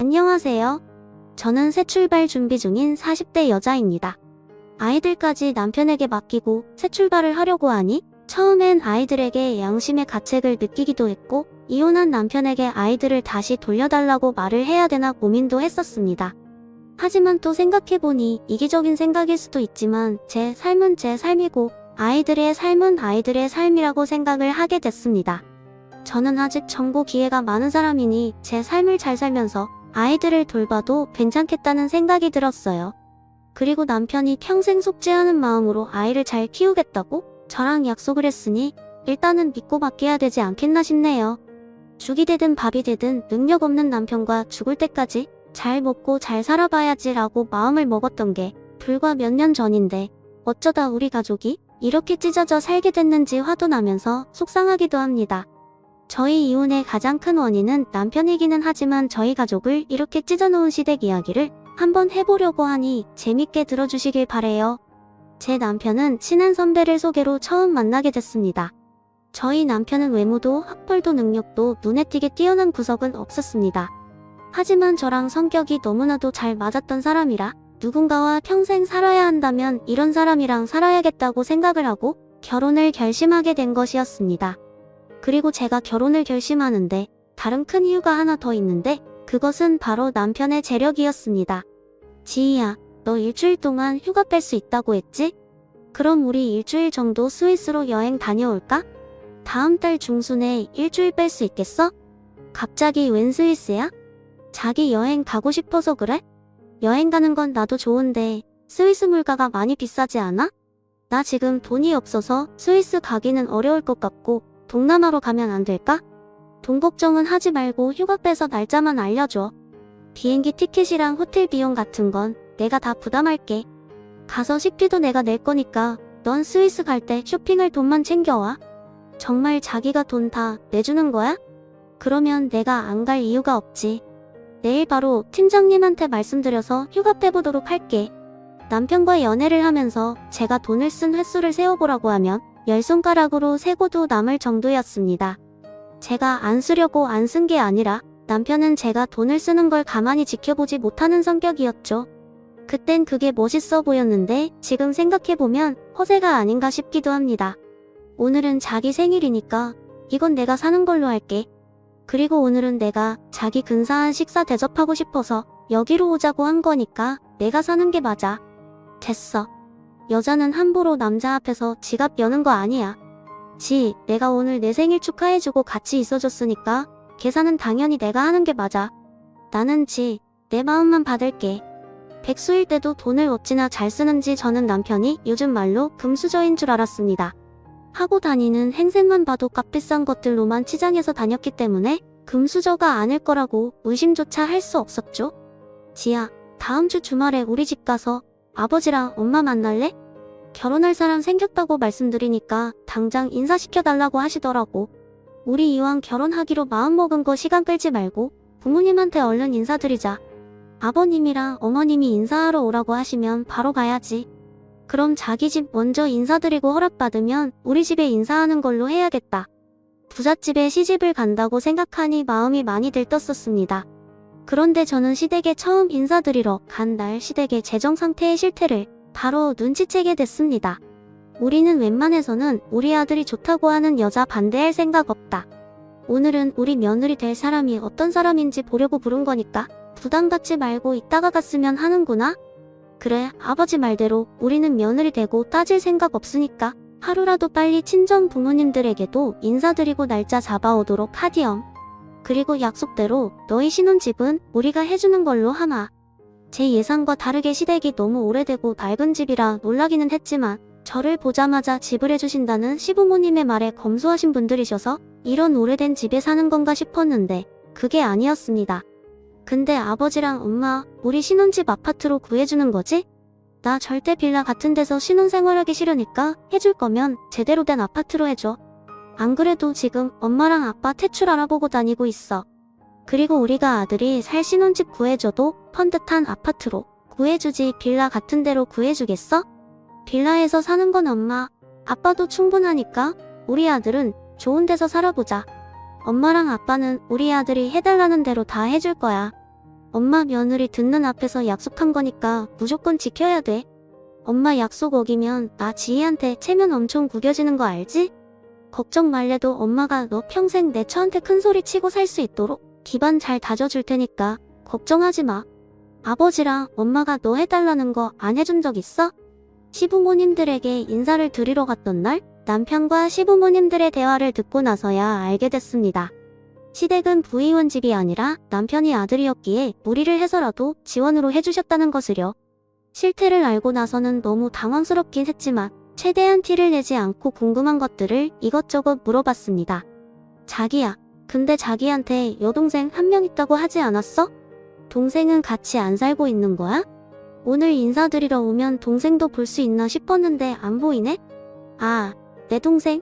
안녕하세요. 저는 새 출발 준비 중인 40대 여자입니다. 아이들까지 남편에게 맡기고 새 출발을 하려고 하니 처음엔 아이들에게 양심의 가책을 느끼기도 했고 이혼한 남편에게 아이들을 다시 돌려달라고 말을 해야 되나 고민도 했었습니다. 하지만 또 생각해보니 이기적인 생각일 수도 있지만 제 삶은 제 삶이고 아이들의 삶은 아이들의 삶이라고 생각을 하게 됐습니다. 저는 아직 정보 기회가 많은 사람이니 제 삶을 잘 살면서 아이들을 돌봐도 괜찮겠다는 생각이 들었어요. 그리고 남편이 평생 속죄하는 마음으로 아이를 잘 키우겠다고 저랑 약속을 했으니 일단은 믿고 맡겨야 되지 않겠나 싶네요. 죽이 되든 밥이 되든 능력 없는 남편과 죽을 때까지 잘 먹고 잘 살아봐야지라고 마음을 먹었던 게 불과 몇 년 전인데 어쩌다 우리 가족이 이렇게 찢어져 살게 됐는지 화도 나면서 속상하기도 합니다. 저희 이혼의 가장 큰 원인은 남편이기는 하지만 저희 가족을 이렇게 찢어놓은 시댁 이야기를 한번 해보려고 하니 재밌게 들어주시길 바래요. 제 남편은 친한 선배를 소개로 처음 만나게 됐습니다. 저희 남편은 외모도 학벌도 능력도 눈에 띄게 뛰어난 구석은 없었습니다. 하지만 저랑 성격이 너무나도 잘 맞았던 사람이라 누군가와 평생 살아야 한다면 이런 사람이랑 살아야겠다고 생각을 하고 결혼을 결심하게 된 것이었습니다. 그리고 제가 결혼을 결심하는데 다른 큰 이유가 하나 더 있는데 그것은 바로 남편의 재력이었습니다. 지희야, 너 일주일 동안 휴가 뺄 수 있다고 했지? 그럼 우리 일주일 정도 스위스로 여행 다녀올까? 다음 달 중순에 일주일 뺄 수 있겠어? 갑자기 웬 스위스야? 자기 여행 가고 싶어서 그래? 여행 가는 건 나도 좋은데 스위스 물가가 많이 비싸지 않아? 나 지금 돈이 없어서 스위스 가기는 어려울 것 같고 동남아로 가면 안 될까? 돈 걱정은 하지 말고 휴가 빼서 날짜만 알려줘. 비행기 티켓이랑 호텔 비용 같은 건 내가 다 부담할게. 가서 식비도 내가 낼 거니까 넌 스위스 갈 때 쇼핑할 돈만 챙겨와. 정말 자기가 돈 다 내주는 거야? 그러면 내가 안 갈 이유가 없지. 내일 바로 팀장님한테 말씀드려서 휴가 빼보도록 할게. 남편과 연애를 하면서 제가 돈을 쓴 횟수를 세어보라고 하면 10손가락으로 세고도 남을 정도였습니다. 제가 안 쓰려고 안 쓴 게 아니라 남편은 제가 돈을 쓰는 걸 가만히 지켜보지 못하는 성격이었죠. 그땐 그게 멋있어 보였는데 지금 생각해보면 허세가 아닌가 싶기도 합니다. 오늘은 자기 생일이니까 이건 내가 사는 걸로 할게. 그리고 오늘은 내가 자기 근사한 식사 대접하고 싶어서 여기로 오자고 한 거니까 내가 사는 게 맞아. 됐어. 여자는 함부로 남자 앞에서 지갑 여는 거 아니야. 지, 내가 오늘 내 생일 축하해주고 같이 있어줬으니까 계산은 당연히 내가 하는 게 맞아. 나는 지, 내 마음만 받을게. 백수일 때도 돈을 어찌나 잘 쓰는지 저는 남편이 요즘 말로 금수저인 줄 알았습니다. 하고 다니는 행색만 봐도 값비싼 것들로만 치장해서 다녔기 때문에 금수저가 아닐 거라고 의심조차 할 수 없었죠. 지야, 다음 주 주말에 우리 집 가서 아버지랑 엄마 만날래? 결혼할 사람 생겼다고 말씀드리니까 당장 인사시켜달라고 하시더라고. 우리 이왕 결혼하기로 마음먹은 거 시간 끌지 말고 부모님한테 얼른 인사드리자. 아버님이랑 어머님이 인사하러 오라고 하시면 바로 가야지. 그럼 자기 집 먼저 인사드리고 허락받으면 우리 집에 인사하는 걸로 해야겠다. 부잣집에 시집을 간다고 생각하니 마음이 많이 들떴었습니다. 그런데 저는 시댁에 처음 인사드리러 간 날 시댁의 재정 상태의 실태를 바로 눈치채게 됐습니다. 우리는 웬만해서는 우리 아들이 좋다고 하는 여자 반대할 생각 없다. 오늘은 우리 며느리 될 사람이 어떤 사람인지 보려고 부른 거니까 부담 갖지 말고 이따가 갔으면 하는구나. 그래, 아버지 말대로 우리는 며느리 되고 따질 생각 없으니까 하루라도 빨리 친정 부모님들에게도 인사드리고 날짜 잡아오도록 하디엄. 그리고 약속대로 너희 신혼집은 우리가 해주는 걸로 하마. 제 예상과 다르게 시댁이 너무 오래되고 낡은 집이라 놀라기는 했지만 저를 보자마자 집을 해주신다는 시부모님의 말에 검소하신 분들이셔서 이런 오래된 집에 사는 건가 싶었는데 그게 아니었습니다. 근데 아버지랑 엄마, 우리 신혼집 아파트로 구해주는 거지? 나 절대 빌라 같은 데서 신혼생활하기 싫으니까 해줄 거면 제대로 된 아파트로 해줘. 안 그래도 지금 엄마랑 아빠 퇴출 알아보고 다니고 있어. 그리고 우리가 아들이 살 신혼집 구해줘도 펀듯한 아파트로 구해주지 빌라 같은 데로 구해주겠어? 빌라에서 사는 건 엄마, 아빠도 충분하니까 우리 아들은 좋은 데서 살아보자. 엄마랑 아빠는 우리 아들이 해달라는 대로 다 해줄 거야. 엄마 며느리 듣는 앞에서 약속한 거니까 무조건 지켜야 돼. 엄마 약속 어기면 나 지희한테 체면 엄청 구겨지는 거 알지? 걱정 말래도 엄마가 너 평생 내 처한테 큰 소리 치고 살 수 있도록 기반 잘 다져줄 테니까 걱정하지 마. 아버지랑 엄마가 너 해달라는 거 안 해준 적 있어? 시부모님들에게 인사를 드리러 갔던 날 남편과 시부모님들의 대화를 듣고 나서야 알게 됐습니다. 시댁은 부의원 집이 아니라 남편이 아들이었기에 무리를 해서라도 지원으로 해주셨다는 것을요. 실태를 알고 나서는 너무 당황스럽긴 했지만 최대한 티를 내지 않고 궁금한 것들을 이것저것 물어봤습니다. 자기야, 근데 자기한테 여동생 한 명 있다고 하지 않았어? 동생은 같이 안 살고 있는 거야? 오늘 인사드리러 오면 동생도 볼 수 있나 싶었는데 안 보이네? 아, 내 동생?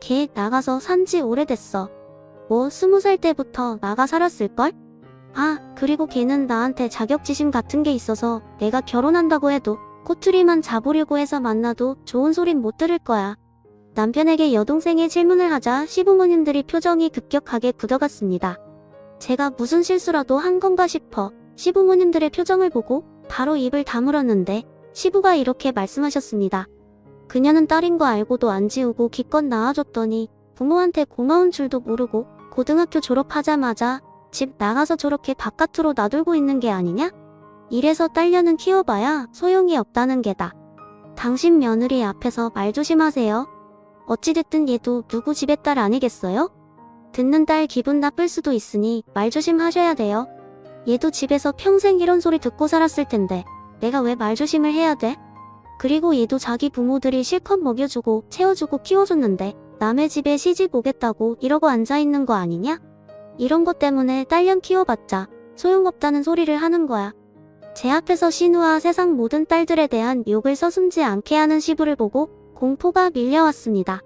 걔 나가서 산지 오래됐어. 뭐 20살 때부터 나가 살았을걸? 아, 그리고 걔는 나한테 자격지심 같은 게 있어서 내가 결혼한다고 해도 꼬투리만 잡으려고 해서 만나도 좋은 소린 못 들을 거야. 남편에게 여동생의 질문을 하자 시부모님들이 표정이 급격하게 굳어갔습니다. 제가 무슨 실수라도 한 건가 싶어 시부모님들의 표정을 보고 바로 입을 다물었는데 시부가 이렇게 말씀하셨습니다. 그녀는 딸인 거 알고도 안 지우고 기껏 낳아줬더니 부모한테 고마운 줄도 모르고 고등학교 졸업하자마자 집 나가서 저렇게 바깥으로 놔두고 있는 게 아니냐? 이래서 딸년은 키워봐야 소용이 없다는 게다. 당신 며느리 앞에서 말 조심하세요. 어찌됐든 얘도 누구 집의 딸 아니겠어요? 듣는 딸 기분 나쁠 수도 있으니 말 조심하셔야 돼요. 얘도 집에서 평생 이런 소리 듣고 살았을 텐데 내가 왜 말 조심을 해야 돼? 그리고 얘도 자기 부모들이 실컷 먹여주고 채워주고 키워줬는데 남의 집에 시집 오겠다고 이러고 앉아있는 거 아니냐? 이런 것 때문에 딸년 키워봤자 소용없다는 소리를 하는 거야. 제 앞에서 신우와 세상 모든 딸들에 대한 욕을 서슴지 않게 하는 시부를 보고 공포가 밀려왔습니다.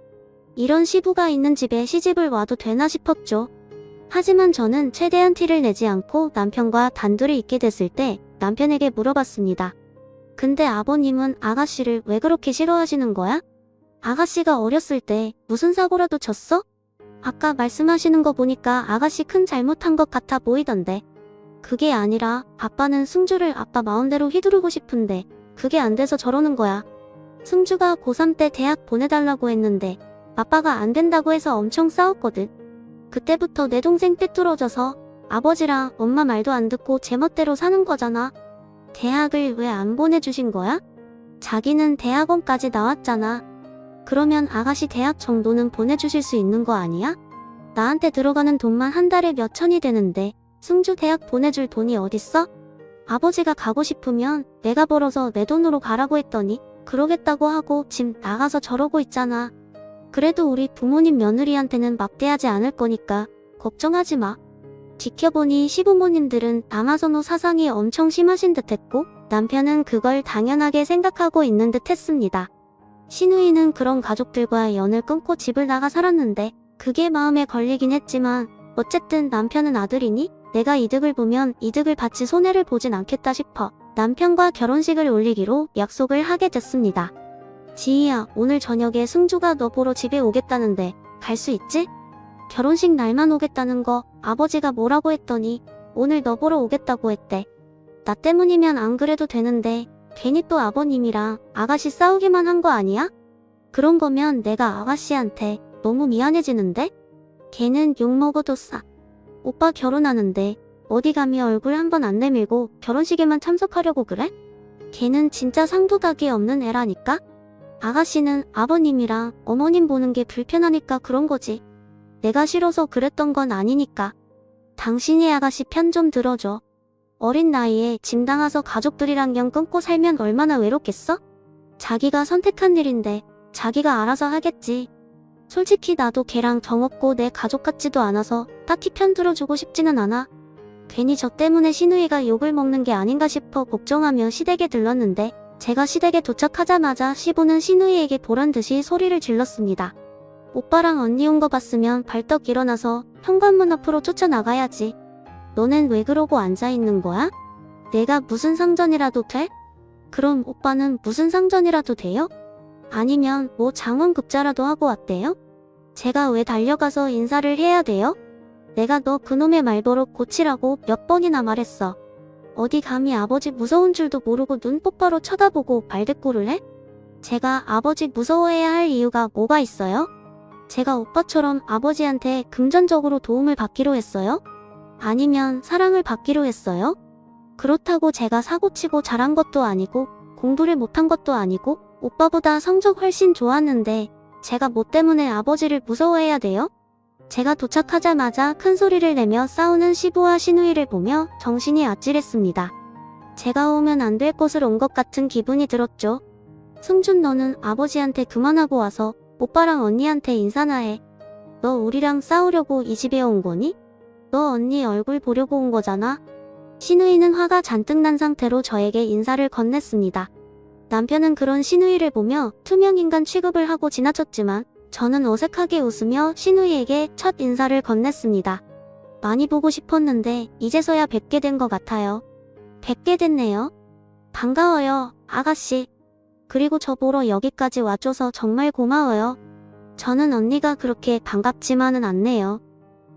이런 시부가 있는 집에 시집을 와도 되나 싶었죠. 하지만 저는 최대한 티를 내지 않고 남편과 단둘이 있게 됐을 때 남편에게 물어봤습니다. 근데 아버님은 아가씨를 왜 그렇게 싫어하시는 거야? 아가씨가 어렸을 때 무슨 사고라도 쳤어? 아까 말씀하시는 거 보니까 아가씨 큰 잘못한 것 같아 보이던데. 그게 아니라 아빠는 승주를 아빠 마음대로 휘두르고 싶은데 그게 안 돼서 저러는 거야. 승주가 고3 때 대학 보내달라고 했는데 아빠가 안 된다고 해서 엄청 싸웠거든. 그때부터 내 동생 삐뚤어져서 아버지랑 엄마 말도 안 듣고 제멋대로 사는 거잖아. 대학을 왜 안 보내주신 거야? 자기는 대학원까지 나왔잖아. 그러면 아가씨 대학 정도는 보내주실 수 있는 거 아니야? 나한테 들어가는 돈만 한 달에 몇 천이 되는데 승주 대학 보내줄 돈이 어딨어? 아버지가 가고 싶으면 내가 벌어서 내 돈으로 가라고 했더니 그러겠다고 하고 집 나가서 저러고 있잖아. 그래도 우리 부모님 며느리한테는 막대하지 않을 거니까 걱정하지 마. 지켜보니 시부모님들은 남아선호 사상이 엄청 심하신 듯했고 남편은 그걸 당연하게 생각하고 있는 듯했습니다. 신우이는 그런 가족들과 연을 끊고 집을 나가 살았는데 그게 마음에 걸리긴 했지만 어쨌든 남편은 아들이니 내가 이득을 보면 이득을 받지 손해를 보진 않겠다 싶어 남편과 결혼식을 올리기로 약속을 하게 됐습니다. 지희야, 오늘 저녁에 승주가 너 보러 집에 오겠다는데 갈 수 있지? 결혼식 날만 오겠다는 거 아버지가 뭐라고 했더니 오늘 너 보러 오겠다고 했대. 나 때문이면 안 그래도 되는데 괜히 또 아버님이랑 아가씨 싸우기만 한 거 아니야? 그런 거면 내가 아가씨한테 너무 미안해지는데? 걔는 욕먹어도 싸. 오빠 결혼하는데 어디 감히 얼굴 한 번 안 내밀고 결혼식에만 참석하려고 그래? 걔는 진짜 상도덕이 없는 애라니까? 아가씨는 아버님이랑 어머님 보는 게 불편하니까 그런 거지. 내가 싫어서 그랬던 건 아니니까. 당신이 아가씨 편 좀 들어줘. 어린 나이에 짐 당해서 가족들이랑 연 끊고 살면 얼마나 외롭겠어? 자기가 선택한 일인데 자기가 알아서 하겠지. 솔직히 나도 걔랑 정없고 내 가족 같지도 않아서 딱히 편 들어주고 싶지는 않아. 괜히 저 때문에 신우이가 욕을 먹는 게 아닌가 싶어 걱정하며 시댁에 들렀는데 제가 시댁에 도착하자마자 시부는 신우이에게 보란듯이 소리를 질렀습니다. 오빠랑 언니 온 거 봤으면 벌떡 일어나서 현관문 앞으로 쫓아나가야지. 너넨 왜 그러고 앉아있는 거야? 내가 무슨 상전이라도 돼? 그럼 오빠는 무슨 상전이라도 돼요? 아니면 뭐 장원급자라도 하고 왔대요? 제가 왜 달려가서 인사를 해야 돼요? 내가 너 그놈의 말버릇 고치라고 몇 번이나 말했어. 어디 감히 아버지 무서운 줄도 모르고 눈 똑바로 쳐다보고 말대꾸를 해? 제가 아버지 무서워해야 할 이유가 뭐가 있어요? 제가 오빠처럼 아버지한테 금전적으로 도움을 받기로 했어요? 아니면 사랑을 받기로 했어요? 그렇다고 제가 사고치고 자란 것도 아니고 공부를 못한 것도 아니고 오빠보다 성적 훨씬 좋았는데 제가 뭐 때문에 아버지를 무서워해야 돼요? 제가 도착하자마자 큰 소리를 내며 싸우는 시부와 시누이를 보며 정신이 아찔했습니다. 제가 오면 안 될 곳을 온 것 같은 기분이 들었죠. 승준, 너는 아버지한테 그만하고 와서 오빠랑 언니한테 인사나 해. 너 우리랑 싸우려고 이 집에 온 거니? 너 언니 얼굴 보려고 온 거잖아. 시누이는 화가 잔뜩 난 상태로 저에게 인사를 건넸습니다. 남편은 그런 시누이를 보며 투명인간 취급을 하고 지나쳤지만 저는 어색하게 웃으며 시누이에게 첫 인사를 건넸습니다. 많이 보고 싶었는데 이제서야 뵙게 된 것 같아요. 뵙게 됐네요. 반가워요, 아가씨. 그리고 저 보러 여기까지 와줘서 정말 고마워요. 저는 언니가 그렇게 반갑지만은 않네요.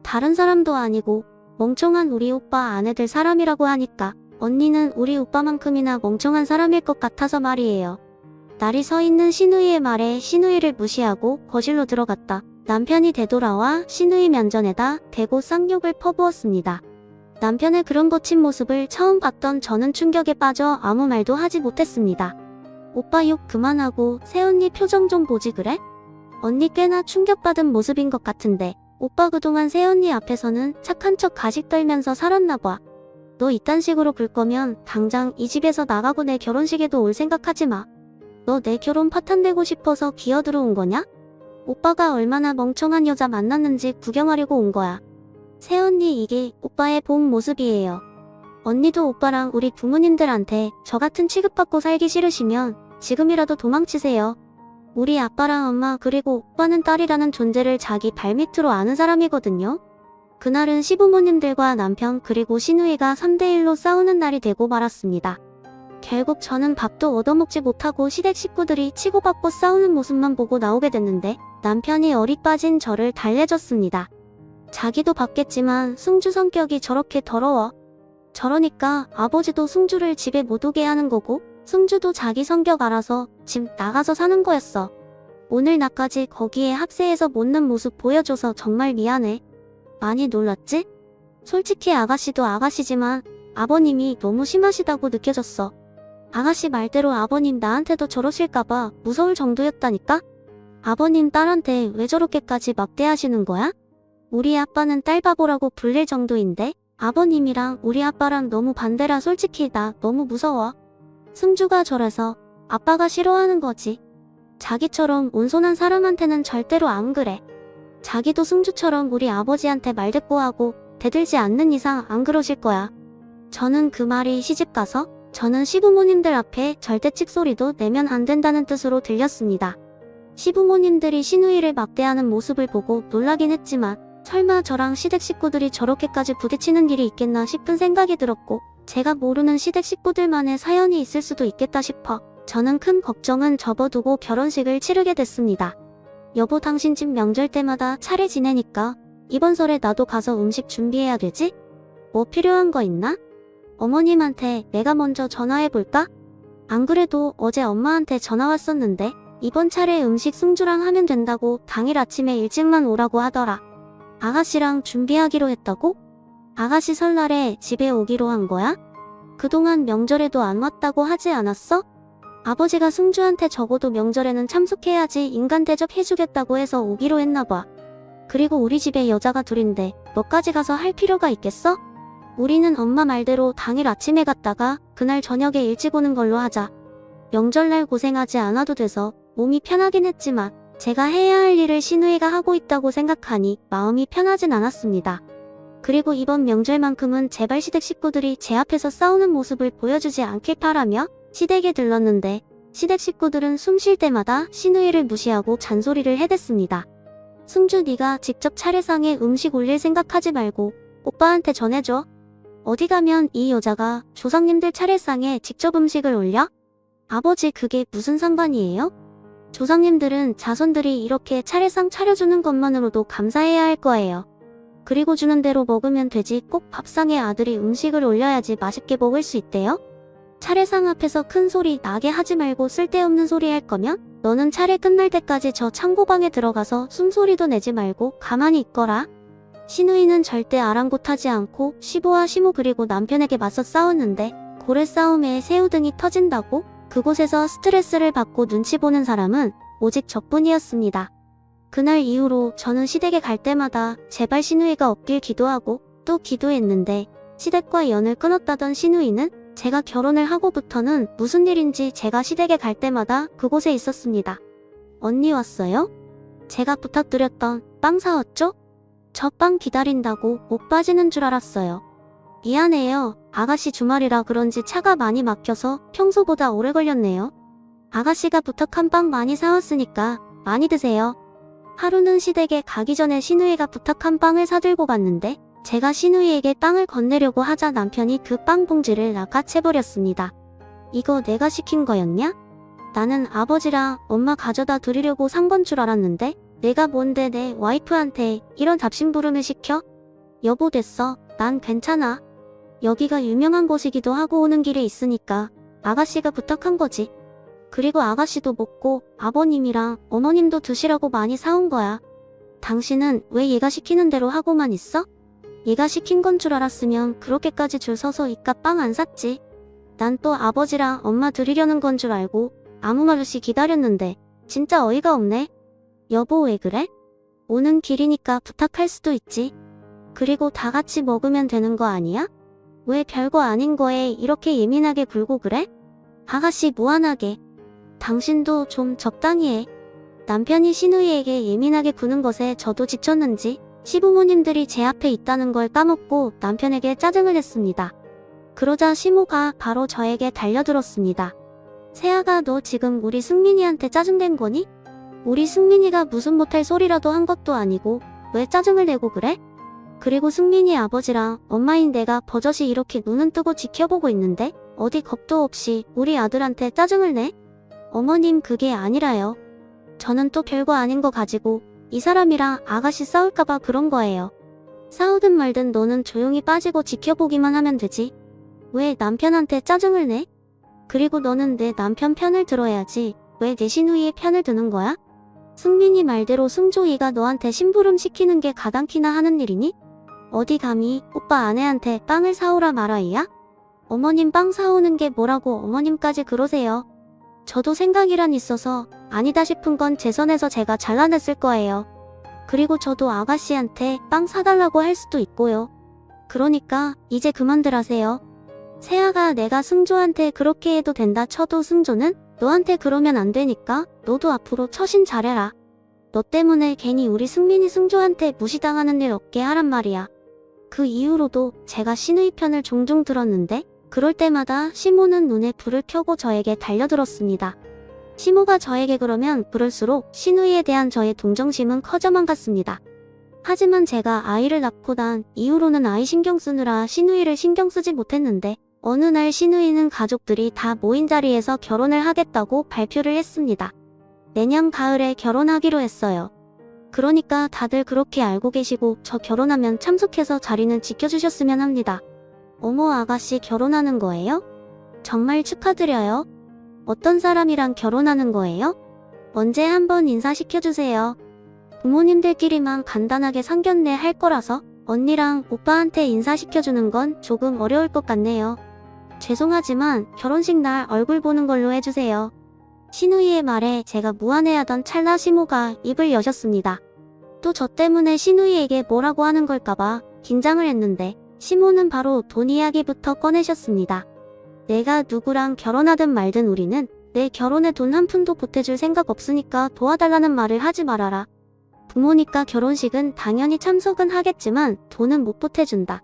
다른 사람도 아니고 멍청한 우리 오빠 아내들 사람이라고 하니까 언니는 우리 오빠만큼이나 멍청한 사람일 것 같아서 말이에요. 날이 서 있는 시누이의 말에 시누이를 무시하고 거실로 들어갔다. 남편이 되돌아와 시누이 면전에다 대고 쌍욕을 퍼부었습니다. 남편의 그런 거친 모습을 처음 봤던 저는 충격에 빠져 아무 말도 하지 못했습니다. 오빠 욕 그만하고 새언니 표정 좀 보지 그래? 언니 꽤나 충격받은 모습인 것 같은데 오빠 그동안 새언니 앞에서는 착한 척 가식 떨면서 살았나 봐. 너 이딴 식으로 굴 거면 당장 이 집에서 나가고 내 결혼식에도 올 생각하지 마. 너 내 결혼 파탄되고 싶어서 기어들어온 거냐? 오빠가 얼마나 멍청한 여자 만났는지 구경하려고 온 거야. 새언니, 이게 오빠의 본 모습이에요. 언니도 오빠랑 우리 부모님들한테 저 같은 취급받고 살기 싫으시면 지금이라도 도망치세요. 우리 아빠랑 엄마 그리고 오빠는 딸이라는 존재를 자기 발밑으로 아는 사람이거든요. 그날은 시부모님들과 남편 그리고 시누이가 3대1로 싸우는 날이 되고 말았습니다. 결국 저는 밥도 얻어먹지 못하고 시댁 식구들이 치고받고 싸우는 모습만 보고 나오게 됐는데 남편이 어리 빠진 저를 달래줬습니다. 자기도 봤겠지만 승주 성격이 저렇게 더러워. 저러니까 아버지도 승주를 집에 못 오게 하는 거고 승주도 자기 성격 알아서 집 나가서 사는 거였어. 오늘 나까지 거기에 학세에서 못는 모습 보여줘서 정말 미안해. 많이 놀랐지? 솔직히 아가씨도 아가씨지만 아버님이 너무 심하시다고 느껴졌어. 아가씨 말대로 아버님 나한테도 저러실까봐 무서울 정도였다니까? 아버님 딸한테 왜 저렇게까지 막대하시는 거야? 우리 아빠는 딸 바보라고 불릴 정도인데 아버님이랑 우리 아빠랑 너무 반대라 솔직히 나 너무 무서워. 승주가 저래서 아빠가 싫어하는 거지. 자기처럼 온순한 사람한테는 절대로 안 그래. 자기도 승주처럼 우리 아버지한테 말대꾸하고 대들지 않는 이상 안 그러실 거야. 저는 그 말이 시집가서 저는 시부모님들 앞에 절대 찍소리도 내면 안 된다는 뜻으로 들렸습니다. 시부모님들이 시누이를 막대하는 모습을 보고 놀라긴 했지만 설마 저랑 시댁 식구들이 저렇게까지 부딪히는 일이 있겠나 싶은 생각이 들었고 제가 모르는 시댁 식구들만의 사연이 있을 수도 있겠다 싶어 저는 큰 걱정은 접어두고 결혼식을 치르게 됐습니다. 여보, 당신 집 명절 때마다 차례 지내니까 이번 설에 나도 가서 음식 준비해야 되지? 뭐 필요한 거 있나? 어머님한테 내가 먼저 전화해볼까? 안 그래도 어제 엄마한테 전화 왔었는데 이번 차례 음식 승주랑 하면 된다고 당일 아침에 일찍만 오라고 하더라. 아가씨랑 준비하기로 했다고? 아가씨 설날에 집에 오기로 한 거야? 그동안 명절에도 안 왔다고 하지 않았어? 아버지가 승주한테 적어도 명절에는 참석해야지 인간 대접해주겠다고 해서 오기로 했나봐. 그리고 우리 집에 여자가 둘인데 너까지 가서 할 필요가 있겠어? 우리는 엄마 말대로 당일 아침에 갔다가 그날 저녁에 일찍 오는 걸로 하자. 명절날 고생하지 않아도 돼서 몸이 편하긴 했지만 제가 해야 할 일을 시누이가 하고 있다고 생각하니 마음이 편하진 않았습니다. 그리고 이번 명절만큼은 제발 시댁 식구들이 제 앞에서 싸우는 모습을 보여주지 않길 바라며 시댁에 들렀는데 시댁 식구들은 숨 쉴 때마다 시누이를 무시하고 잔소리를 해댔습니다. 승주, 네가 직접 차례상에 음식 올릴 생각하지 말고 오빠한테 전해줘. 어디 가면 이 여자가 조상님들 차례상에 직접 음식을 올려? 아버지, 그게 무슨 상관이에요? 조상님들은 자손들이 이렇게 차례상 차려주는 것만으로도 감사해야 할 거예요. 그리고 주는 대로 먹으면 되지. 꼭 밥상에 아들이 음식을 올려야지 맛있게 먹을 수 있대요? 차례상 앞에서 큰 소리 나게 하지 말고 쓸데없는 소리 할 거면 너는 차례 끝날 때까지 저 창고방에 들어가서 숨소리도 내지 말고 가만히 있거라. 시누이는 절대 아랑곳하지 않고 시부와 시모 그리고 남편에게 맞서 싸웠는데 고래 싸움에 새우등이 터진다고 그곳에서 스트레스를 받고 눈치 보는 사람은 오직 저뿐이었습니다. 그날 이후로 저는 시댁에 갈 때마다 제발 시누이가 없길 기도하고 또 기도했는데 시댁과 연을 끊었다던 시누이는 제가 결혼을 하고부터는 무슨 일인지 제가 시댁에 갈 때마다 그곳에 있었습니다. 언니 왔어요? 제가 부탁드렸던 빵 사왔죠? 저 빵 기다린다고 목 빠지는 줄 알았어요. 미안해요. 아가씨 주말이라 그런지 차가 많이 막혀서 평소보다 오래 걸렸네요. 아가씨가 부탁한 빵 많이 사왔으니까 많이 드세요. 하루는 시댁에 가기 전에 시누이가 부탁한 빵을 사들고 갔는데 제가 시누이에게 빵을 건네려고 하자 남편이 그 빵 봉지를 낚아채버렸습니다. 이거 내가 시킨 거였냐? 나는 아버지랑 엄마 가져다 드리려고 산 건 줄 알았는데 내가 뭔데 내 와이프한테 이런 잡심부름을 시켜? 여보 됐어. 난 괜찮아. 여기가 유명한 곳이기도 하고 오는 길에 있으니까 아가씨가 부탁한 거지. 그리고 아가씨도 먹고 아버님이랑 어머님도 드시라고 많이 사온 거야. 당신은 왜 얘가 시키는 대로 하고만 있어? 얘가 시킨 건 줄 알았으면 그렇게까지 줄 서서 이깟 빵 안 샀지. 난 또 아버지랑 엄마 드리려는 건 줄 알고 아무 말 없이 기다렸는데 진짜 어이가 없네. 여보 왜 그래? 오는 길이니까 부탁할 수도 있지. 그리고 다 같이 먹으면 되는 거 아니야? 왜 별거 아닌 거에 이렇게 예민하게 굴고 그래? 아가씨 무안하게. 당신도 좀 적당히 해. 남편이 시누이에게 예민하게 구는 것에 저도 지쳤는지 시부모님들이 제 앞에 있다는 걸 까먹고 남편에게 짜증을 냈습니다. 그러자 시모가 바로 저에게 달려들었습니다. 세아가 너 지금 우리 승민이한테 짜증낸 거니? 우리 승민이가 무슨 못할 소리라도 한 것도 아니고 왜 짜증을 내고 그래? 그리고 승민이 아버지랑 엄마인 내가 버젓이 이렇게 눈은 뜨고 지켜보고 있는데 어디 겁도 없이 우리 아들한테 짜증을 내? 어머님 그게 아니라요. 저는 또 별거 아닌 거 가지고 이 사람이랑 아가씨 싸울까봐 그런 거예요. 싸우든 말든 너는 조용히 빠지고 지켜보기만 하면 되지. 왜 남편한테 짜증을 내? 그리고 너는 내 남편 편을 들어야지. 왜 내 시누이의 편을 드는 거야? 승민이 말대로 승조이가 너한테 심부름 시키는 게 가당키나 하는 일이니? 어디 감히 오빠 아내한테 빵을 사오라 말아이야? 어머님 빵 사오는 게 뭐라고 어머님까지 그러세요. 저도 생각이란 있어서 아니다 싶은 건 제 선에서 제가 잘라냈을 거예요. 그리고 저도 아가씨한테 빵 사달라고 할 수도 있고요. 그러니까 이제 그만들 하세요. 세아가 내가 승조한테 그렇게 해도 된다 쳐도 승조는 너한테 그러면 안 되니까 너도 앞으로 처신 잘해라. 너 때문에 괜히 우리 승민이 승조한테 무시당하는 일 없게 하란 말이야. 그 이후로도 제가 시누이 편을 종종 들었는데 그럴 때마다 시모는 눈에 불을 켜고 저에게 달려들었습니다. 시모가 저에게 그러면 그럴수록 시누이에 대한 저의 동정심은 커져만 갔습니다. 하지만 제가 아이를 낳고 난 이후로는 아이 신경 쓰느라 시누이를 신경 쓰지 못했는데 어느 날 시누이는 가족들이 다 모인 자리에서 결혼을 하겠다고 발표를 했습니다. 내년 가을에 결혼하기로 했어요. 그러니까 다들 그렇게 알고 계시고 저 결혼하면 참석해서 자리는 지켜주셨으면 합니다. 어머 아가씨 결혼하는 거예요? 정말 축하드려요. 어떤 사람이랑 결혼하는 거예요? 언제 한번 인사시켜주세요. 부모님들끼리만 간단하게 상견례 할 거라서 언니랑 오빠한테 인사시켜주는 건 조금 어려울 것 같네요. 죄송하지만 결혼식 날 얼굴 보는 걸로 해주세요. 시누이의 말에 제가 무안해하던 찰나 시모가 입을 여셨습니다. 또 저 때문에 시누이에게 뭐라고 하는 걸까봐 긴장을 했는데 시모는 바로 돈 이야기부터 꺼내셨습니다. 내가 누구랑 결혼하든 말든 우리는 내 결혼에 돈 한 푼도 보태줄 생각 없으니까 도와달라는 말을 하지 말아라. 부모니까 결혼식은 당연히 참석은 하겠지만 돈은 못 보태준다.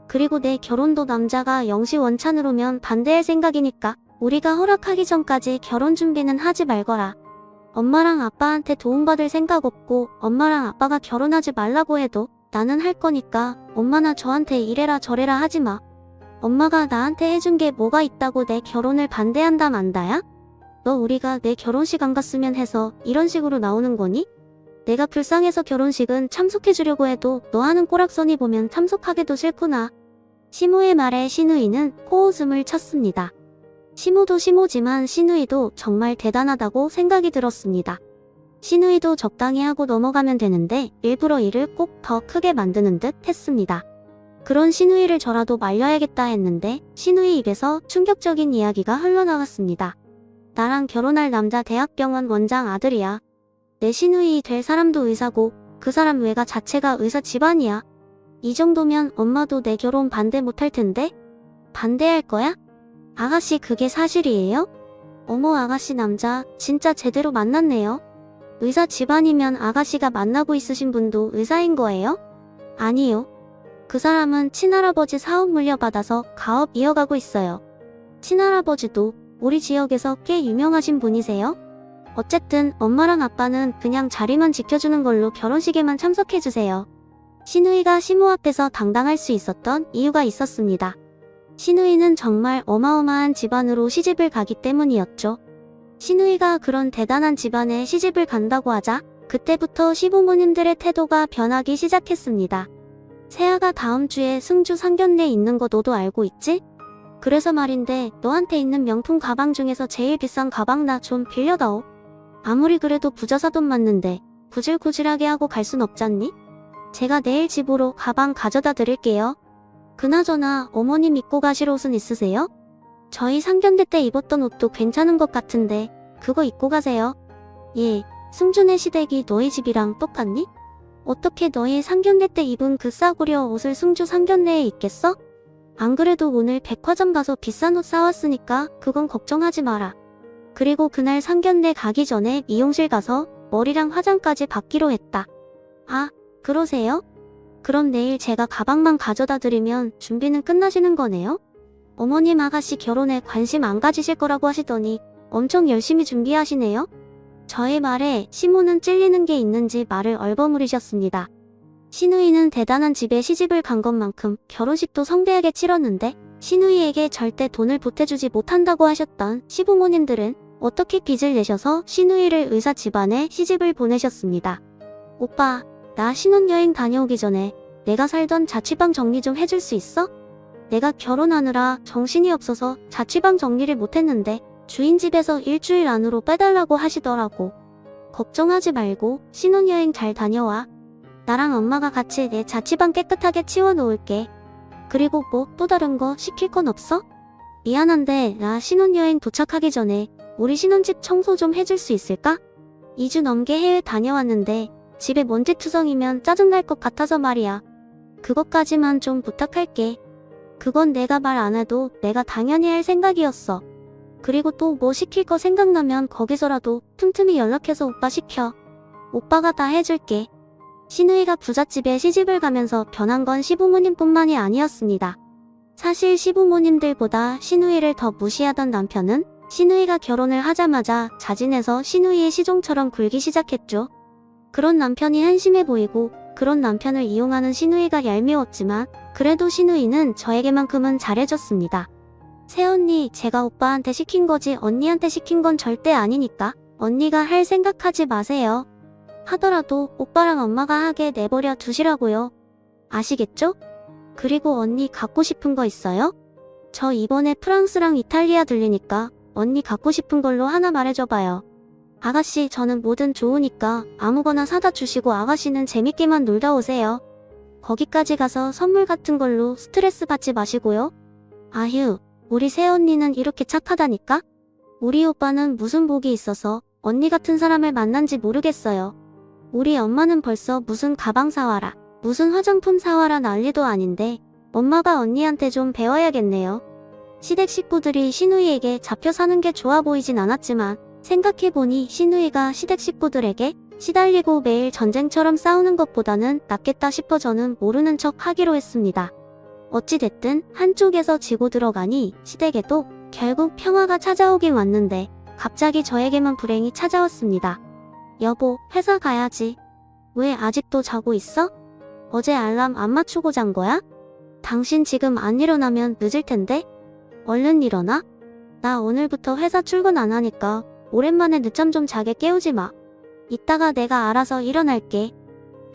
그리고 내 결혼도 남자가 영시 원찬으로면 반대할 생각이니까 우리가 허락하기 전까지 결혼 준비는 하지 말거라. 엄마랑 아빠한테 도움받을 생각 없고 엄마랑 아빠가 결혼하지 말라고 해도 나는 할 거니까 엄마나 저한테 이래라 저래라 하지 마. 엄마가 나한테 해준 게 뭐가 있다고 내 결혼을 반대한다 만다야? 너 우리가 내 결혼식 안 갔으면 해서 이런 식으로 나오는 거니? 내가 불쌍해서 결혼식은 참석해주려고 해도 너 하는 꼬락서니 보면 참석하기도 싫구나. 시모의 말에 신우이는 코웃음을 쳤습니다. 시모도 시모지만 신우이도 정말 대단하다고 생각이 들었습니다. 신우이도 적당히 하고 넘어가면 되는데 일부러 일을 꼭 더 크게 만드는 듯 했습니다. 그런 신우이를 저라도 말려야겠다 했는데 신우이 입에서 충격적인 이야기가 흘러나왔습니다. 나랑 결혼할 남자 대학병원 원장 아들이야. 내 시누이 될 사람도 의사고 그 사람 외가 자체가 의사 집안이야. 이 정도면 엄마도 내 결혼 반대 못할 텐데? 반대할 거야? 아가씨 그게 사실이에요? 어머 아가씨 남자 진짜 제대로 만났네요. 의사 집안이면 아가씨가 만나고 있으신 분도 의사인 거예요? 아니요. 그 사람은 친할아버지 사업 물려받아서 가업 이어가고 있어요. 친할아버지도 우리 지역에서 꽤 유명하신 분이세요? 어쨌든 엄마랑 아빠는 그냥 자리만 지켜주는 걸로 결혼식에만 참석해주세요. 시누이가 시모 앞에서 당당할 수 있었던 이유가 있었습니다. 시누이는 정말 어마어마한 집안으로 시집을 가기 때문이었죠. 시누이가 그런 대단한 집안에 시집을 간다고 하자 그때부터 시부모님들의 태도가 변하기 시작했습니다. 세아가 다음 주에 승주 상견례 있는 거 너도 알고 있지? 그래서 말인데 너한테 있는 명품 가방 중에서 제일 비싼 가방 나 좀 빌려다오. 아무리 그래도 부자사 돈 맞는데 구질구질하게 하고 갈 순 없잖니? 제가 내일 집으로 가방 가져다 드릴게요. 그나저나 어머님 입고 가실 옷은 있으세요? 저희 상견례 때 입었던 옷도 괜찮은 것 같은데 그거 입고 가세요. 예, 승준의 시댁이 너희 집이랑 똑같니? 어떻게 너희 상견례 때 입은 그 싸구려 옷을 승주 상견례에 입겠어? 안 그래도 오늘 백화점 가서 비싼 옷 사왔으니까 그건 걱정하지 마라. 그리고 그날 상견례 가기 전에 미용실 가서 머리랑 화장까지 받기로 했다. 아, 그러세요? 그럼 내일 제가 가방만 가져다 드리면 준비는 끝나시는 거네요? 어머님 아가씨 결혼에 관심 안 가지실 거라고 하시더니 엄청 열심히 준비하시네요? 저의 말에 시모는 찔리는 게 있는지 말을 얼버무리셨습니다. 시누이는 대단한 집에 시집을 간 것만큼 결혼식도 성대하게 치렀는데 시누이에게 절대 돈을 보태주지 못한다고 하셨던 시부모님들은 어떻게 빚을 내셔서 시누이를 의사 집안에 시집을 보내셨습니다. 오빠, 나 신혼여행 다녀오기 전에 내가 살던 자취방 정리 좀 해줄 수 있어? 내가 결혼하느라 정신이 없어서 자취방 정리를 못했는데 주인 집에서 일주일 안으로 빼달라고 하시더라고. 걱정하지 말고 신혼여행 잘 다녀와. 나랑 엄마가 같이 내 자취방 깨끗하게 치워놓을게. 그리고 뭐 또 다른 거 시킬 건 없어? 미안한데 나 신혼여행 도착하기 전에 우리 신혼집 청소 좀 해줄 수 있을까? 2주 넘게 해외 다녀왔는데 집에 먼지투성이면 짜증날 것 같아서 말이야. 그것까지만 좀 부탁할게. 그건 내가 말 안 해도 내가 당연히 할 생각이었어. 그리고 또 뭐 시킬 거 생각나면 거기서라도 틈틈이 연락해서 오빠 시켜. 오빠가 다 해줄게. 시누이가 부잣집에 시집을 가면서 변한 건 시부모님뿐만이 아니었습니다. 사실 시부모님들보다 시누이를 더 무시하던 남편은 시누이가 결혼을 하자마자 자진해서 시누이의 시종처럼 굴기 시작했죠. 그런 남편이 한심해 보이고 그런 남편을 이용하는 시누이가 얄미웠지만 그래도 시누이는 저에게만큼은 잘해줬습니다. 새언니, 제가 오빠한테 시킨 거지 언니한테 시킨 건 절대 아니니까 언니가 할 생각하지 마세요. 하더라도 오빠랑 엄마가 하게 내버려 두시라고요. 아시겠죠? 그리고 언니 갖고 싶은 거 있어요? 저 이번에 프랑스랑 이탈리아 들리니까 언니 갖고 싶은 걸로 하나 말해줘봐요. 아가씨 저는 뭐든 좋으니까 아무거나 사다 주시고 아가씨는 재밌게만 놀다 오세요. 거기까지 가서 선물 같은 걸로 스트레스 받지 마시고요. 아휴, 우리 새언니는 이렇게 착하다니까? 우리 오빠는 무슨 복이 있어서 언니 같은 사람을 만난지 모르겠어요. 우리 엄마는 벌써 무슨 가방 사와라, 무슨 화장품 사와라 난리도 아닌데 엄마가 언니한테 좀 배워야겠네요. 시댁 식구들이 시누이에게 잡혀 사는 게 좋아 보이진 않았지만 생각해보니 시누이가 시댁 식구들에게 시달리고 매일 전쟁처럼 싸우는 것보다는 낫겠다 싶어 저는 모르는 척 하기로 했습니다. 어찌됐든 한쪽에서 지고 들어가니 시댁에도 결국 평화가 찾아오긴 왔는데 갑자기 저에게만 불행이 찾아왔습니다. 여보, 회사 가야지. 왜 아직도 자고 있어? 어제 알람 안 맞추고 잔 거야? 당신 지금 안 일어나면 늦을 텐데? 얼른 일어나? 나 오늘부터 회사 출근 안 하니까 오랜만에 늦잠 좀 자게 깨우지 마. 이따가 내가 알아서 일어날게.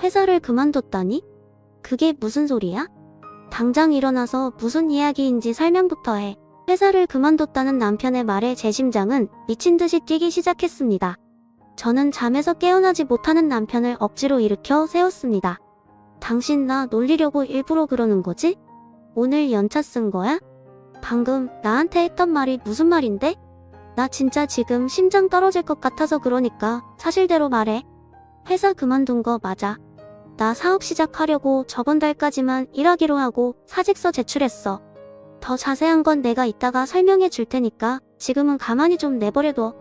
회사를 그만뒀다니? 그게 무슨 소리야? 당장 일어나서 무슨 이야기인지 설명부터 해. 회사를 그만뒀다는 남편의 말에 제 심장은 미친 듯이 뛰기 시작했습니다. 저는 잠에서 깨어나지 못하는 남편을 억지로 일으켜 세웠습니다. 당신 나 놀리려고 일부러 그러는 거지? 오늘 연차 쓴 거야? 방금 나한테 했던 말이 무슨 말인데? 나 진짜 지금 심장 떨어질 것 같아서 그러니까 사실대로 말해. 회사 그만둔 거 맞아. 나 사업 시작하려고 저번 달까지만 일하기로 하고 사직서 제출했어. 더 자세한 건 내가 이따가 설명해 줄 테니까 지금은 가만히 좀 내버려둬.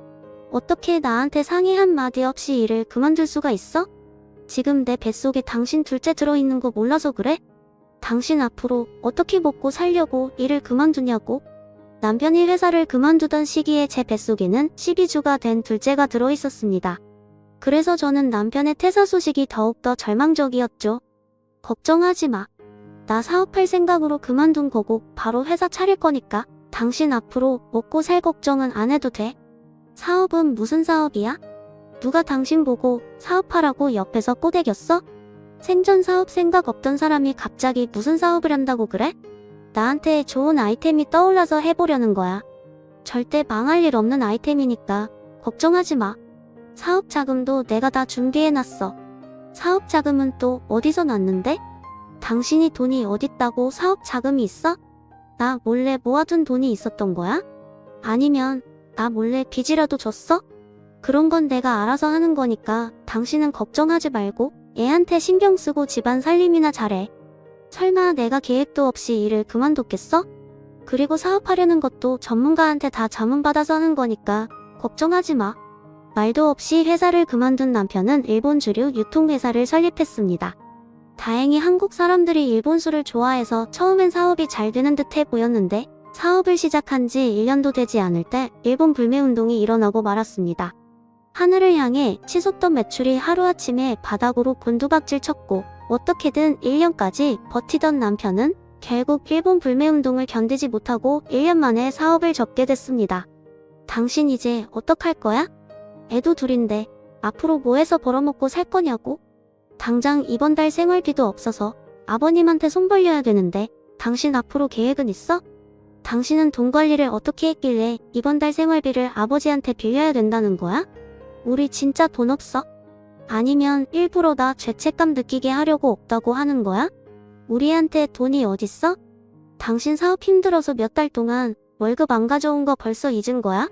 어떻게 나한테 상의 한마디 없이 일을 그만둘 수가 있어? 지금 내 뱃속에 당신 둘째 들어있는 거 몰라서 그래? 당신 앞으로 어떻게 먹고 살려고 일을 그만두냐고? 남편이 회사를 그만두던 시기에 제 뱃속에는 12주가 된 둘째가 들어있었습니다. 그래서 저는 남편의 퇴사 소식이 더욱더 절망적이었죠. 걱정하지 마. 나 사업할 생각으로 그만둔 거고 바로 회사 차릴 거니까 당신 앞으로 먹고 살 걱정은 안 해도 돼. 사업은 무슨 사업이야? 누가 당신 보고 사업하라고 옆에서 꼬대겼어? 생전 사업 생각 없던 사람이 갑자기 무슨 사업을 한다고 그래? 나한테 좋은 아이템이 떠올라서 해보려는 거야. 절대 망할 일 없는 아이템이니까 걱정하지 마. 사업 자금도 내가 다 준비해놨어. 사업 자금은 또 어디서 났는데? 당신이 돈이 어딨다고 사업 자금이 있어? 나 몰래 모아둔 돈이 있었던 거야? 아니면 나 몰래 빚이라도 줬어? 그런 건 내가 알아서 하는 거니까 당신은 걱정하지 말고 애한테 신경 쓰고 집안 살림이나 잘해. 설마 내가 계획도 없이 일을 그만뒀겠어? 그리고 사업하려는 것도 전문가한테 다 자문받아서 하는 거니까 걱정하지 마. 말도 없이 회사를 그만둔 남편은 일본 주류 유통회사를 설립했습니다. 다행히 한국 사람들이 일본 술을 좋아해서 처음엔 사업이 잘 되는 듯해 보였는데 사업을 시작한 지 1년도 되지 않을 때 일본 불매운동이 일어나고 말았습니다. 하늘을 향해 치솟던 매출이 하루아침에 바닥으로 곤두박질 쳤고 어떻게든 1년까지 버티던 남편은 결국 일본 불매운동을 견디지 못하고 1년 만에 사업을 접게 됐습니다. 당신 이제 어떡할 거야? 애도 둘인데 앞으로 뭐 해서 벌어먹고 살 거냐고? 당장 이번 달 생활비도 없어서 아버님한테 손 벌려야 되는데 당신 앞으로 계획은 있어? 당신은 돈 관리를 어떻게 했길래 이번 달 생활비를 아버지한테 빌려야 된다는 거야? 우리 진짜 돈 없어? 아니면 일부러 나 죄책감 느끼게 하려고 없다고 하는 거야? 우리한테 돈이 어딨어? 당신 사업 힘들어서 몇 달 동안 월급 안 가져온 거 벌써 잊은 거야?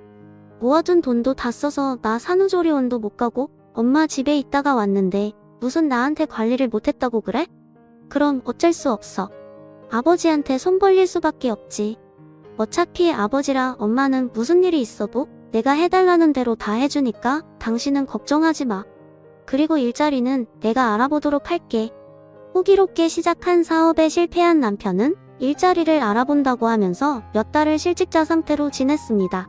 모아둔 돈도 다 써서 나 산후조리원도 못 가고 엄마 집에 있다가 왔는데 무슨 나한테 관리를 못했다고 그래? 그럼 어쩔 수 없어. 아버지한테 손 벌릴 수밖에 없지. 어차피 아버지랑 엄마는 무슨 일이 있어도 내가 해달라는 대로 다 해주니까 당신은 걱정하지 마. 그리고 일자리는 내가 알아보도록 할게. 호기롭게 시작한 사업에 실패한 남편은 일자리를 알아본다고 하면서 몇 달을 실직자 상태로 지냈습니다.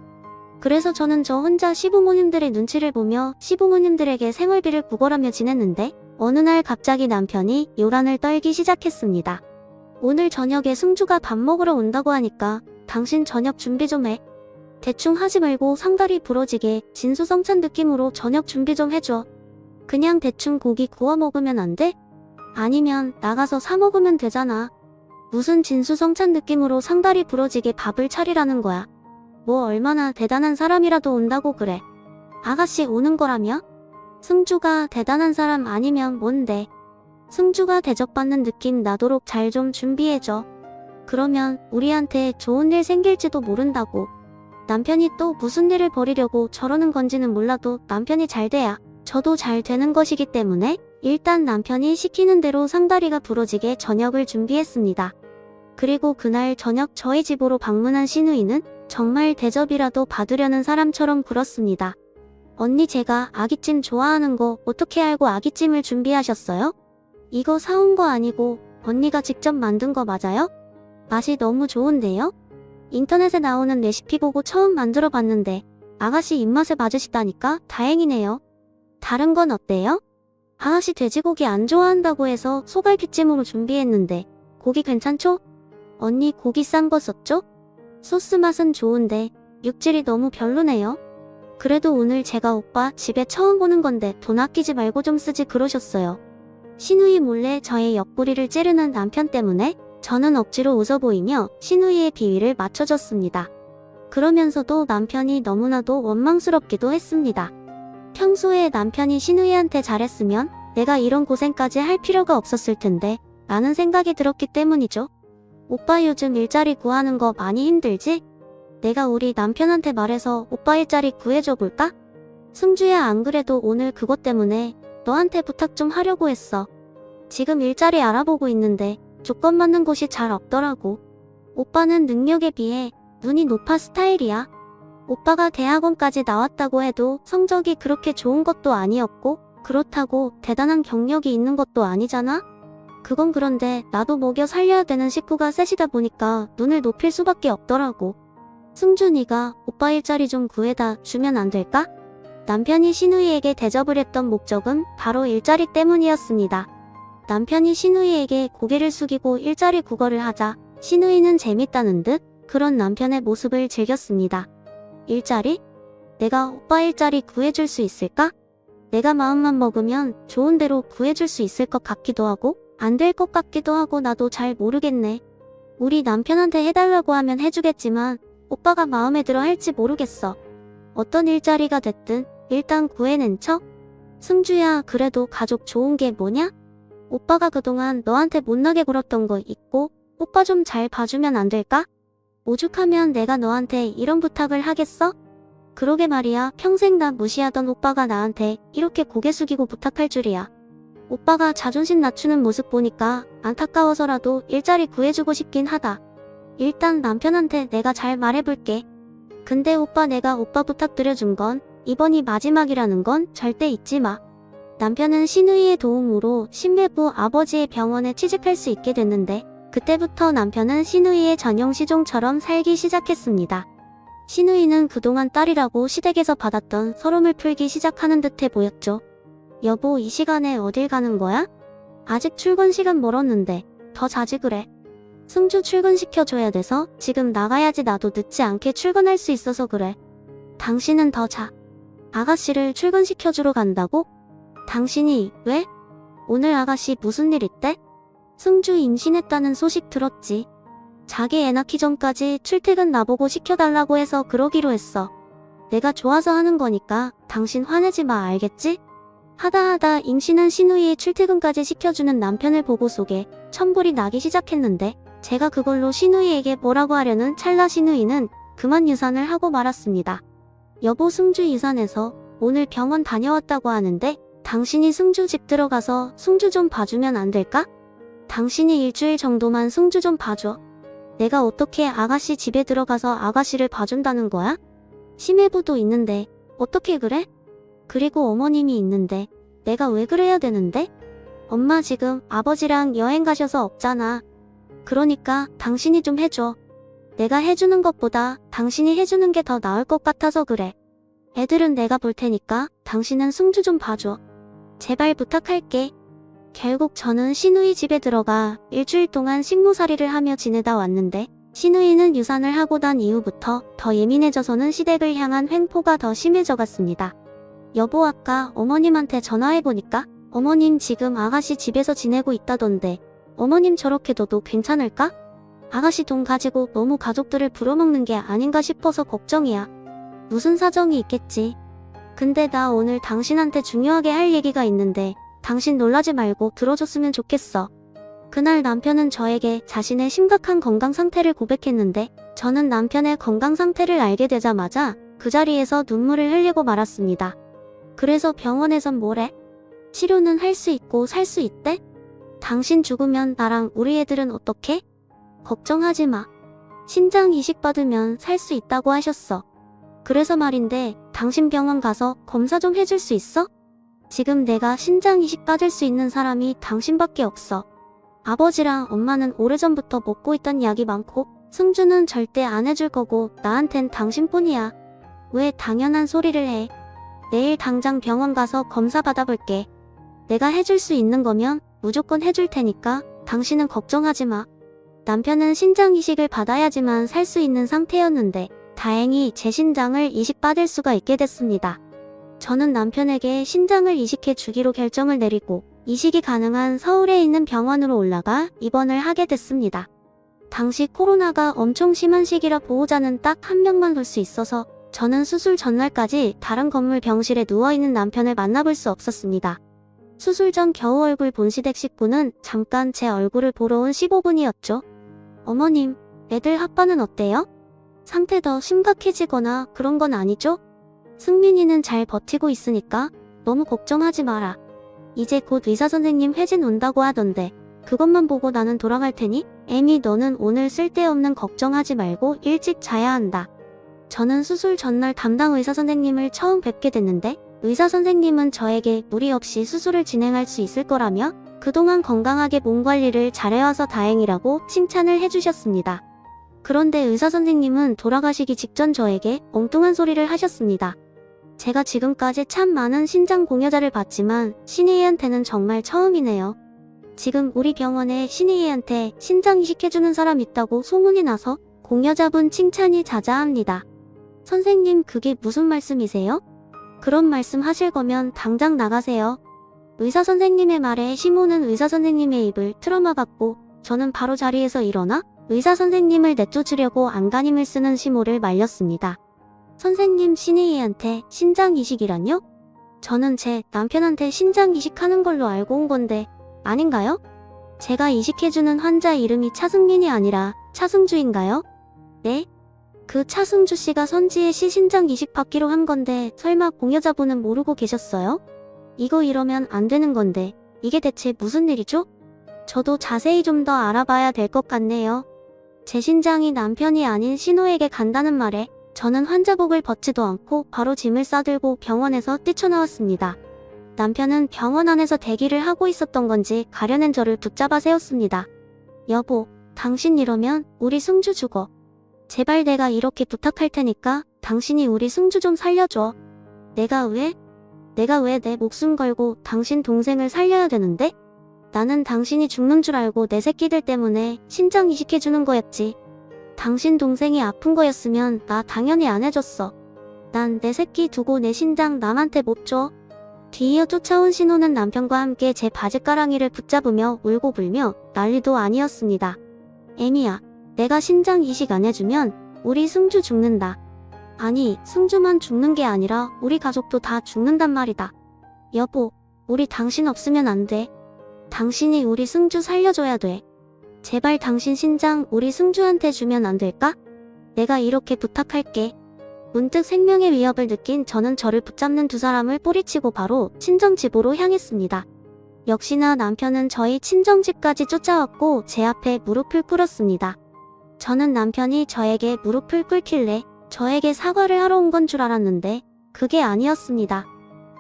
그래서 저는 저 혼자 시부모님들의 눈치를 보며 시부모님들에게 생활비를 구걸하며 지냈는데 어느 날 갑자기 남편이 요란을 떨기 시작했습니다. 오늘 저녁에 승주가 밥 먹으러 온다고 하니까 당신 저녁 준비 좀 해. 대충 하지 말고 상다리 부러지게 진수성찬 느낌으로 저녁 준비 좀 해줘. 그냥 대충 고기 구워 먹으면 안 돼? 아니면 나가서 사 먹으면 되잖아. 무슨 진수성찬 느낌으로 상다리 부러지게 밥을 차리라는 거야. 뭐 얼마나 대단한 사람이라도 온다고 그래. 아가씨 오는 거라며? 승주가 대단한 사람 아니면 뭔데? 승주가 대접받는 느낌 나도록 잘 좀 준비해줘. 그러면 우리한테 좋은 일 생길지도 모른다고. 남편이 또 무슨 일을 벌이려고 저러는 건지는 몰라도 남편이 잘 돼야 저도 잘 되는 것이기 때문에 일단 남편이 시키는 대로 상다리가 부러지게 저녁을 준비했습니다. 그리고 그날 저녁 저희 집으로 방문한 시누이는 정말 대접이라도 받으려는 사람처럼 굴었습니다. 언니 제가 아기찜 좋아하는 거 어떻게 알고 아기찜을 준비하셨어요? 이거 사온 거 아니고 언니가 직접 만든 거 맞아요? 맛이 너무 좋은데요? 인터넷에 나오는 레시피 보고 처음 만들어 봤는데 아가씨 입맛에 맞으시다니까 다행이네요. 다른 건 어때요? 아가씨 돼지고기 안 좋아한다고 해서 소갈비찜으로 준비했는데 고기 괜찮죠? 언니 고기 싼 거 썼죠? 소스 맛은 좋은데 육질이 너무 별로네요. 그래도 오늘 제가 오빠 집에 처음 보는 건데 돈 아끼지 말고 좀 쓰지 그러셨어요. 시누이 몰래 저의 옆구리를 찌르는 남편 때문에 저는 억지로 웃어 보이며 시누이의 비위를 맞춰줬습니다. 그러면서도 남편이 너무나도 원망스럽기도 했습니다. 평소에 남편이 시누이한테 잘했으면 내가 이런 고생까지 할 필요가 없었을 텐데 라는 생각이 들었기 때문이죠. 오빠 요즘 일자리 구하는 거 많이 힘들지? 내가 우리 남편한테 말해서 오빠 일자리 구해줘 볼까? 승주야, 안 그래도 오늘 그것 때문에 너한테 부탁 좀 하려고 했어. 지금 일자리 알아보고 있는데 조건 맞는 곳이 잘 없더라고. 오빠는 능력에 비해 눈이 높아 스타일이야. 오빠가 대학원까지 나왔다고 해도 성적이 그렇게 좋은 것도 아니었고 그렇다고 대단한 경력이 있는 것도 아니잖아? 그건 그런데 나도 먹여 살려야 되는 식구가 셋이다 보니까 눈을 높일 수밖에 없더라고. 승주, 네가 오빠 일자리 좀 구해다 주면 안 될까? 남편이 시누이에게 대접을 했던 목적은 바로 일자리 때문이었습니다. 남편이 시누이에게 고개를 숙이고 일자리 구걸을 하자 시누이는 재밌다는 듯 그런 남편의 모습을 즐겼습니다. 일자리? 내가 오빠 일자리 구해줄 수 있을까? 내가 마음만 먹으면 좋은 대로 구해줄 수 있을 것 같기도 하고 안 될 것 같기도 하고 나도 잘 모르겠네. 우리 남편한테 해달라고 하면 해주겠지만 오빠가 마음에 들어 할지 모르겠어. 어떤 일자리가 됐든 일단 구해낸 척? 승주야, 그래도 가족 좋은 게 뭐냐? 오빠가 그동안 너한테 못나게 굴었던 거 있고 오빠 좀 잘 봐주면 안 될까? 오죽하면 내가 너한테 이런 부탁을 하겠어? 그러게 말이야, 평생 나 무시하던 오빠가 나한테 이렇게 고개 숙이고 부탁할 줄이야. 오빠가 자존심 낮추는 모습 보니까 안타까워서라도 일자리 구해주고 싶긴 하다. 일단 남편한테 내가 잘 말해볼게. 근데 오빠, 내가 오빠 부탁드려준 건 이번이 마지막이라는 건 절대 잊지 마. 남편은 시누이의 도움으로 신매부 아버지의 병원에 취직할 수 있게 됐는데 그때부터 남편은 시누이의 전용 시종처럼 살기 시작했습니다. 시누이는 그동안 딸이라고 시댁에서 받았던 서름을 풀기 시작하는 듯해 보였죠. 여보, 이 시간에 어딜 가는 거야? 아직 출근 시간 멀었는데 더 자지 그래. 승주 출근시켜줘야 돼서 지금 나가야지. 나도 늦지 않게 출근할 수 있어서 그래. 당신은 더 자. 아가씨를 출근시켜주러 간다고? 당신이 왜? 오늘 아가씨 무슨 일 있대? 승주 임신했다는 소식 들었지. 자기 애 낳기 전까지 출퇴근 나보고 시켜달라고 해서 그러기로 했어. 내가 좋아서 하는 거니까 당신 화내지 마, 알겠지? 하다 임신한 시누이의 출퇴근까지 시켜주는 남편을 보고 속에 천불이 나기 시작했는데 제가 그걸로 시누이에게 뭐라고 하려는 찰나 시누이는 그만 유산을 하고 말았습니다. 여보, 승주 유산해서 오늘 병원 다녀왔다고 하는데 당신이 승주 집 들어가서 승주 좀 봐주면 안 될까? 당신이 일주일 정도만 승주 좀 봐줘. 내가 어떻게 아가씨 집에 들어가서 아가씨를 봐준다는 거야? 심해부도 있는데 어떻게 그래? 그리고 어머님이 있는데 내가 왜 그래야 되는데? 엄마 지금 아버지랑 여행 가셔서 없잖아. 그러니까 당신이 좀 해줘. 내가 해주는 것보다 당신이 해주는 게 더 나을 것 같아서 그래. 애들은 내가 볼 테니까 당신은 승주 좀 봐줘. 제발 부탁할게. 결국 저는 시누이 집에 들어가 일주일 동안 식모살이를 하며 지내다 왔는데 시누이는 유산을 하고 난 이후부터 더 예민해져서는 시댁을 향한 횡포가 더 심해져 갔습니다. 여보, 아까 어머님한테 전화해보니까 어머님 지금 아가씨 집에서 지내고 있다던데 어머님 저렇게 둬도 괜찮을까? 아가씨 돈 가지고 너무 가족들을 부려먹는 게 아닌가 싶어서 걱정이야. 무슨 사정이 있겠지. 근데 나 오늘 당신한테 중요하게 할 얘기가 있는데 당신 놀라지 말고 들어줬으면 좋겠어. 그날 남편은 저에게 자신의 심각한 건강 상태를 고백했는데 저는 남편의 건강 상태를 알게 되자마자 그 자리에서 눈물을 흘리고 말았습니다. 그래서 병원에선 뭐래? 치료는 할 수 있고 살 수 있대? 당신 죽으면 나랑 우리 애들은 어떡해? 걱정하지 마. 신장 이식 받으면 살 수 있다고 하셨어. 그래서 말인데 당신 병원 가서 검사 좀 해줄 수 있어? 지금 내가 신장 이식 받을 수 있는 사람이 당신밖에 없어. 아버지랑 엄마는 오래전부터 먹고 있던 약이 많고 승주는 절대 안 해줄 거고 나한텐 당신뿐이야. 왜 당연한 소리를 해. 내일 당장 병원 가서 검사 받아볼게. 내가 해줄 수 있는 거면 무조건 해줄 테니까 당신은 걱정하지 마. 남편은 신장 이식을 받아야지만 살 수 있는 상태였는데 다행히 제 신장을 이식받을 수가 있게 됐습니다. 저는 남편에게 신장을 이식해 주기로 결정을 내리고 이식이 가능한 서울에 있는 병원으로 올라가 입원을 하게 됐습니다. 당시 코로나가 엄청 심한 시기라 보호자는 딱 한 명만 볼 수 있어서 저는 수술 전날까지 다른 건물 병실에 누워있는 남편을 만나볼 수 없었습니다. 수술 전 겨우 얼굴 본 시댁 식구는 잠깐 제 얼굴을 보러 온 15분이었죠. 어머님, 애들 아빠는 어때요? 상태 더 심각해지거나 그런 건 아니죠? 승민이는 잘 버티고 있으니까 너무 걱정하지 마라. 이제 곧 의사 선생님 회진 온다고 하던데 그것만 보고 나는 돌아갈 테니 애미 너는 오늘 쓸데없는 걱정하지 말고 일찍 자야 한다. 저는 수술 전날 담당 의사 선생님을 처음 뵙게 됐는데 의사 선생님은 저에게 무리 없이 수술을 진행할 수 있을 거라며 그동안 건강하게 몸 관리를 잘해와서 다행이라고 칭찬을 해주셨습니다. 그런데 의사 선생님은 돌아가시기 직전 저에게 엉뚱한 소리를 하셨습니다. 제가 지금까지 참 많은 신장 공여자를 봤지만 신희애한테는 정말 처음이네요. 지금 우리 병원에 신희애한테 신장 이식해주는 사람 있다고 소문이 나서 공여자분 칭찬이 자자합니다. 선생님 그게 무슨 말씀이세요? 그런 말씀 하실 거면 당장 나가세요. 의사 선생님의 말에 시모는 의사 선생님의 입을 틀어막았고 저는 바로 자리에서 일어나 의사 선생님을 내쫓으려고 안간힘을 쓰는 시모를 말렸습니다. 선생님 신희애한테 신장 이식이란요? 저는 제 남편한테 신장 이식하는 걸로 알고 온 건데 아닌가요? 제가 이식해주는 환자 이름이 차승민이 아니라 차승주인가요? 네? 그 차승주 씨가 선지에 씨 신장 이식 받기로 한 건데 설마 공여자분은 모르고 계셨어요? 이거 이러면 안 되는 건데 이게 대체 무슨 일이죠? 저도 자세히 좀 더 알아봐야 될 것 같네요. 제 신장이 남편이 아닌 신호에게 간다는 말에 저는 환자복을 벗지도 않고 바로 짐을 싸들고 병원에서 뛰쳐나왔습니다. 남편은 병원 안에서 대기를 하고 있었던 건지 가려낸 저를 붙잡아 세웠습니다. 여보, 당신 이러면 우리 승주 죽어. 제발 내가 이렇게 부탁할 테니까 당신이 우리 승주 좀 살려줘. 내가 왜 내 목숨 걸고 당신 동생을 살려야 되는데? 나는 당신이 죽는 줄 알고 내 새끼들 때문에 신장 이식해주는 거였지. 당신 동생이 아픈 거였으면 나 당연히 안 해줬어. 난 내 새끼 두고 내 신장 남한테 못 줘. 뒤이어 쫓아온 신호는 남편과 함께 제 바지가랑이를 붙잡으며 울고 불며 난리도 아니었습니다. 애미야, 내가 신장 이식 안 해주면 우리 승주 죽는다. 아니, 승주만 죽는 게 아니라 우리 가족도 다 죽는단 말이다. 여보, 우리 당신 없으면 안 돼. 당신이 우리 승주 살려줘야 돼. 제발 당신 신장 우리 승주한테 주면 안 될까? 내가 이렇게 부탁할게. 문득 생명의 위협을 느낀 저는 저를 붙잡는 두 사람을 뿌리치고 바로 친정집으로 향했습니다. 역시나 남편은 저희 친정집까지 쫓아왔고 제 앞에 무릎을 꿇었습니다. 저는 남편이 저에게 무릎을 꿇길래 저에게 사과를 하러 온 건 줄 알았는데 그게 아니었습니다.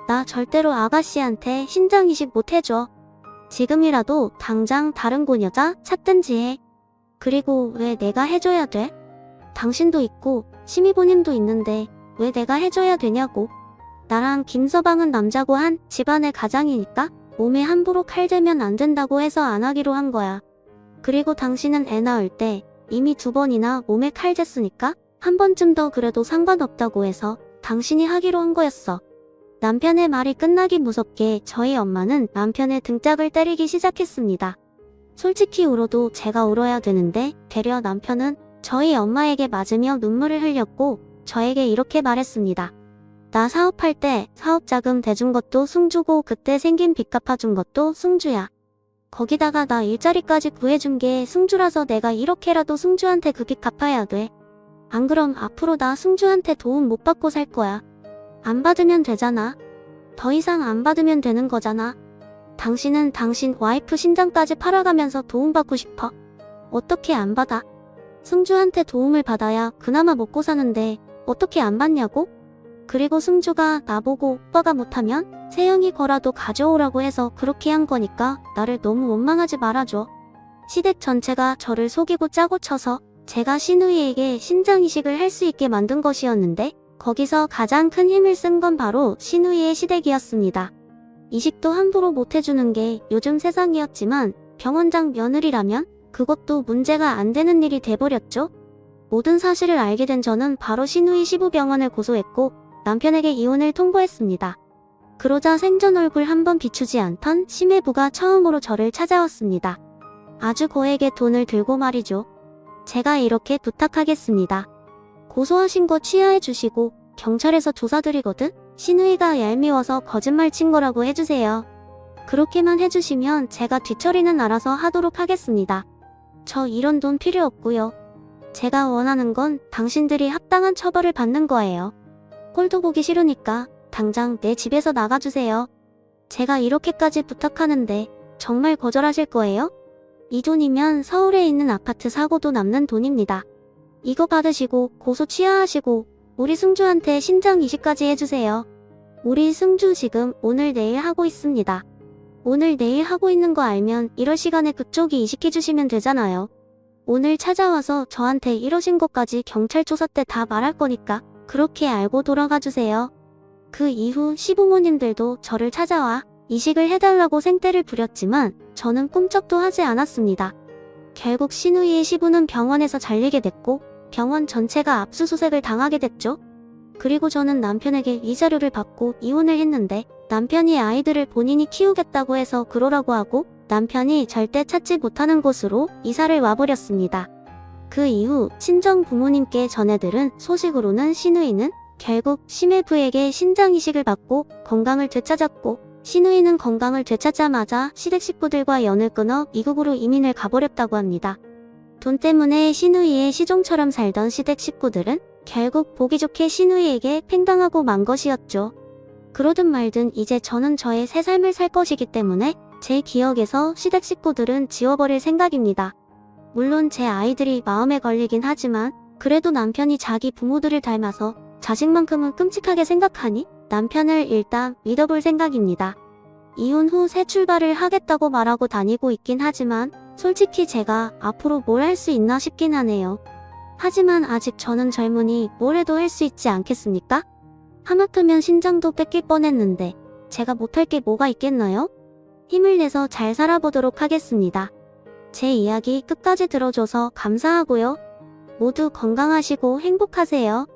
나 절대로 아가씨한테 신장 이식 못 해줘. 지금이라도 당장 다른 고여자 찾든지 해. 그리고 왜 내가 해줘야 돼? 당신도 있고 심의보님도 있는데 왜 내가 해줘야 되냐고. 나랑 김서방은 남자고 한 집안의 가장이니까 몸에 함부로 칼 대면 안 된다고 해서 안 하기로 한 거야. 그리고 당신은 애 낳을 때 이미 2번이나 몸에 칼 댔으니까 한 번쯤 더 그래도 상관없다고 해서 당신이 하기로 한 거였어. 남편의 말이 끝나기 무섭게 저희 엄마는 남편의 등짝을 때리기 시작했습니다. 솔직히 울어도 제가 울어야 되는데 되려 남편은 저희 엄마에게 맞으며 눈물을 흘렸고 저에게 이렇게 말했습니다. 나 사업할 때 사업자금 대준 것도 승주고 그때 생긴 빚 갚아준 것도 승주야. 거기다가 나 일자리까지 구해준 게 승주라서 내가 이렇게라도 승주한테 그 빚 갚아야 돼. 안 그럼 앞으로 나 승주한테 도움 못 받고 살 거야. 안 받으면 되잖아. 더 이상 안 받으면 되는 거잖아. 당신은 당신 와이프 신장까지 팔아가면서 도움받고 싶어. 어떻게 안 받아? 승주한테 도움을 받아야 그나마 먹고 사는데 어떻게 안 받냐고? 그리고 승주가 나보고 오빠가 못하면 세영이 거라도 가져오라고 해서 그렇게 한 거니까 나를 너무 원망하지 말아줘. 시댁 전체가 저를 속이고 짜고 쳐서 제가 신우이에게 신장 이식을 할 수 있게 만든 것이었는데 거기서 가장 큰 힘을 쓴 건 바로 신우이의 시댁이었습니다. 이식도 함부로 못 해주는 게 요즘 세상이었지만 병원장 며느리라면 그것도 문제가 안 되는 일이 돼버렸죠. 모든 사실을 알게 된 저는 바로 신우이 시부병원을 고소했고 남편에게 이혼을 통보했습니다. 그러자 생전 얼굴 한번 비추지 않던 심해부가 처음으로 저를 찾아왔습니다. 아주 거액의 돈을 들고 말이죠. 제가 이렇게 부탁하겠습니다. 고소하신 거 취하해 주시고 경찰에서 조사드리거든 신우이가 얄미워서 거짓말 친 거라고 해주세요. 그렇게만 해주시면 제가 뒤처리는 알아서 하도록 하겠습니다. 저 이런 돈 필요 없고요. 제가 원하는 건 당신들이 합당한 처벌을 받는 거예요. 꼴도 보기 싫으니까 당장 내 집에서 나가주세요. 제가 이렇게까지 부탁하는데 정말 거절하실 거예요? 이 돈이면 서울에 있는 아파트 사고도 남는 돈입니다. 이거 받으시고 고소 취하하시고 우리 승주한테 신장 이식까지 해주세요. 우리 승주 지금 오늘 내일 하고 있습니다. 오늘 내일 하고 있는 거 알면 이럴 시간에 그쪽이 이식해주시면 되잖아요. 오늘 찾아와서 저한테 이러신 것까지 경찰 조사 때 다 말할 거니까 그렇게 알고 돌아가 주세요. 그 이후 시부모님들도 저를 찾아와 이식을 해달라고 생떼를 부렸지만 저는 꿈쩍도 하지 않았습니다. 결국 신우이의 시부는 병원에서 잘리게 됐고 병원 전체가 압수수색을 당하게 됐죠. 그리고 저는 남편에게 위자료를 받고 이혼을 했는데 남편이 아이들을 본인이 키우겠다고 해서 그러라고 하고 남편이 절대 찾지 못하는 곳으로 이사를 와버렸습니다. 그 이후 친정 부모님께 전해들은 소식으로는 신우이는 결국 심해부에게 신장이식을 받고 건강을 되찾았고 신우이는 건강을 되찾자마자 시댁 식구들과 연을 끊어 미국으로 이민을 가버렸다고 합니다. 돈 때문에 신우이의 시종처럼 살던 시댁 식구들은 결국 보기 좋게 신우이에게 팽당하고 만 것이었죠. 그러든 말든 이제 저는 저의 새 삶을 살 것이기 때문에 제 기억에서 시댁 식구들은 지워버릴 생각입니다. 물론 제 아이들이 마음에 걸리긴 하지만 그래도 남편이 자기 부모들을 닮아서 자식만큼은 끔찍하게 생각하니 남편을 일단 믿어볼 생각입니다. 이혼 후 새 출발을 하겠다고 말하고 다니고 있긴 하지만 솔직히 제가 앞으로 뭘 할 수 있나 싶긴 하네요. 하지만 아직 저는 젊으니 뭘 해도 할 수 있지 않겠습니까? 하마터면 신장도 뺏길 뻔했는데 제가 못할 게 뭐가 있겠나요? 힘을 내서 잘 살아보도록 하겠습니다. 제 이야기 끝까지 들어줘서 감사하고요. 모두 건강하시고 행복하세요.